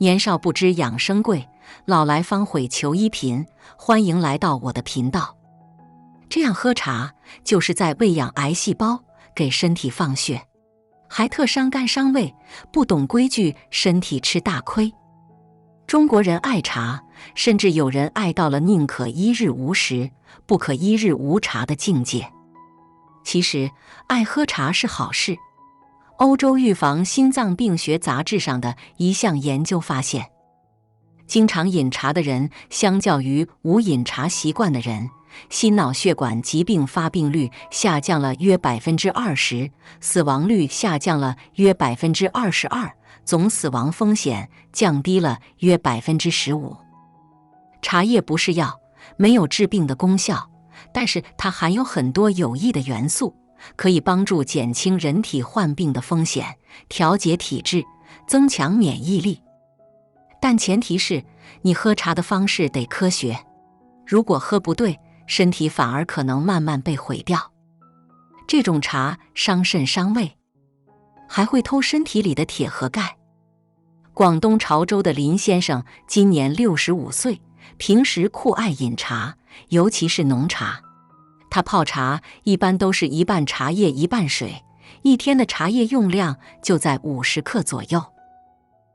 年少不知养生贵，老来方悔求医贫。欢迎来到我的频道。这样喝茶就是在喂养癌细胞，给身体放血，还特伤肝伤胃，不懂规矩，身体吃大亏。中国人爱茶，甚至有人爱到了宁可一日无食，不可一日无茶的境界。其实，爱喝茶是好事。欧洲预防心脏病学杂志上的一项研究发现，经常饮茶的人，相较于无饮茶习惯的人，心脑血管疾病发病率下降了约 20%， 死亡率下降了约 22%， 总死亡风险降低了约 15%。 茶叶不是药，没有治病的功效，但是它含有很多有益的元素，可以帮助减轻人体患病的风险，调节体质，增强免疫力。但前提是你喝茶的方式得科学，如果喝不对，身体反而可能慢慢被毁掉。这种茶伤肾伤胃，还会偷身体里的铁和钙。广东潮州的林先生今年65岁，平时酷爱饮茶，尤其是浓茶。他泡茶一般都是一半茶叶一半水，一天的茶叶用量就在50克左右。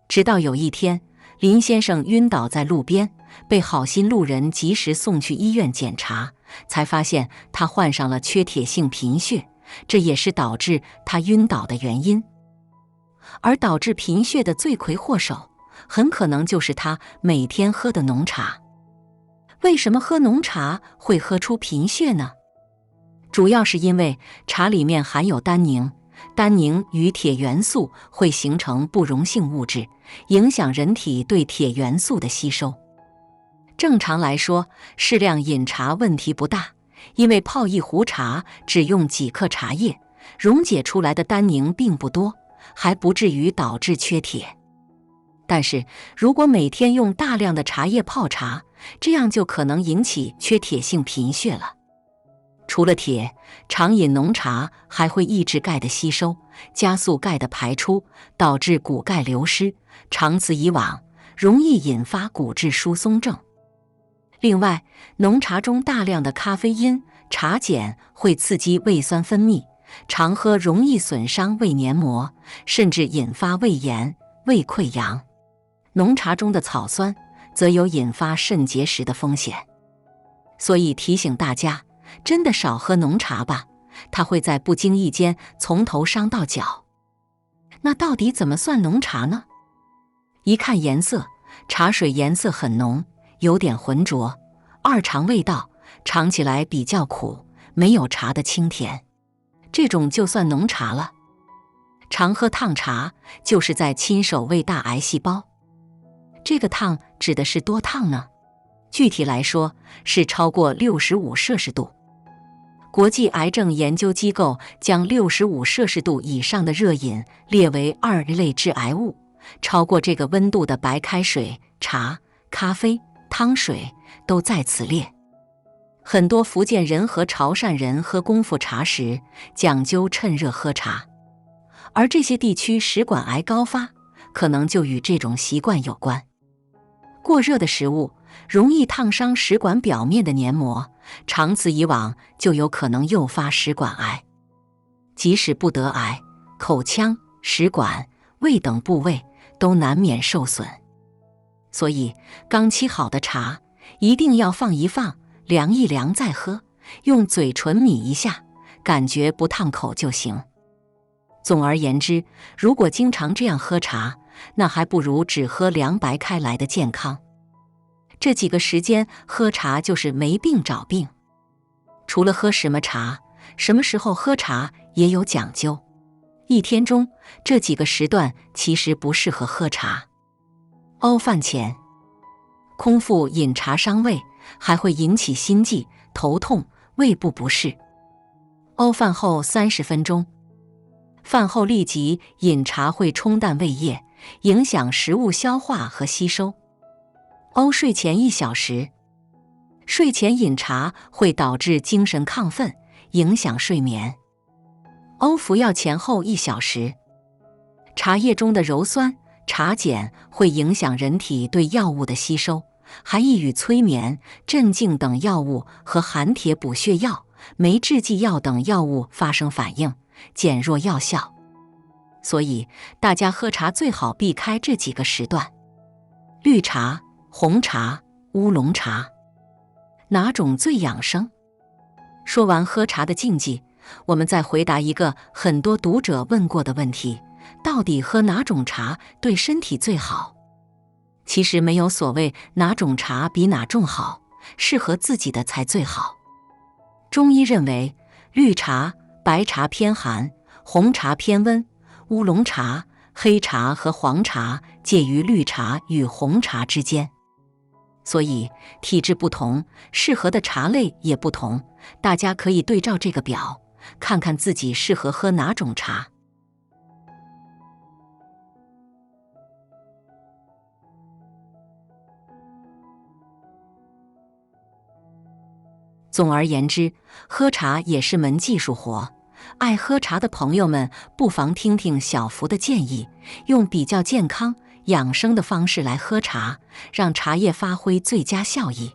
直到有一天，林先生晕倒在路边，被好心路人及时送去医院检查，才发现他患上了缺铁性贫血，这也是导致他晕倒的原因。而导致贫血的罪魁祸首，很可能就是他每天喝的浓茶。为什么喝浓茶会喝出贫血呢？主要是因为茶里面含有单宁，单宁与铁元素会形成不溶性物质，影响人体对铁元素的吸收。正常来说，适量饮茶问题不大，因为泡一壶茶只用几克茶叶，溶解出来的单宁并不多，还不至于导致缺铁。但是如果每天用大量的茶叶泡茶，这样就可能引起缺铁性贫血了。除了铁，常饮浓茶还会抑制钙的吸收，加速钙的排出，导致骨钙流失，长此以往，容易引发骨质疏松症。另外，浓茶中大量的咖啡因、茶碱会刺激胃酸分泌，常喝容易损伤胃黏膜，甚至引发胃炎、胃溃疡。浓茶中的草酸则有引发肾结石的风险。所以提醒大家，真的少喝浓茶吧，它会在不经意间从头伤到脚。那到底怎么算浓茶呢？一看颜色，茶水颜色很浓，有点浑浊；二尝味道，尝起来比较苦，没有茶的清甜，这种就算浓茶了。常喝烫茶，就是在亲手喂大癌细胞。这个烫指的是多烫呢？具体来说，是超过65摄氏度。国际癌症研究机构将65摄氏度以上的热饮列为2类致癌物，超过这个温度的白开水、茶、咖啡、汤水都在此列。很多福建人和潮汕人喝功夫茶时讲究趁热喝茶，而这些地区食管癌高发，可能就与这种习惯有关。过热的食物容易烫伤食管表面的黏膜，长此以往就有可能诱发食管癌。即使不得癌，口腔、食管、胃等部位都难免受损。所以刚沏好的茶一定要放一放，凉一凉再喝，用嘴唇抿一下，感觉不烫口就行。总而言之，如果经常这样喝茶，那还不如只喝凉白开来的健康。这几个时间喝茶就是没病找病。除了喝什么茶，什么时候喝茶也有讲究。一天中这几个时段其实不适合喝茶。熬饭前，空腹饮茶伤胃，还会引起心悸、头痛、胃部不适。熬饭后30分钟，饭后立即饮茶会冲淡胃液，影响食物消化和吸收。熬睡前1小时，睡前饮茶会导致精神亢奋，影响睡眠。熬服药前后1小时，茶叶中的鞣酸茶碱会影响人体对药物的吸收，还易与催眠、镇静等药物和含铁补血药、酶制剂药等药物发生反应，减弱药效。所以大家喝茶最好避开这几个时段。绿茶、红茶、乌龙茶，哪种最养生？说完喝茶的禁忌，我们再回答一个很多读者问过的问题：到底喝哪种茶对身体最好？其实没有所谓哪种茶比哪种好，适合自己的才最好。中医认为，绿茶、白茶偏寒，红茶偏温，乌龙茶、黑茶和黄茶介于绿茶与红茶之间。所以体质不同，适合的茶类也不同，大家可以对照这个表，看看自己适合喝哪种茶。总而言之，喝茶也是门技术活。爱喝茶的朋友们，不妨听听小福的建议，用比较健康、养生的方式来喝茶，让茶叶发挥最佳效益。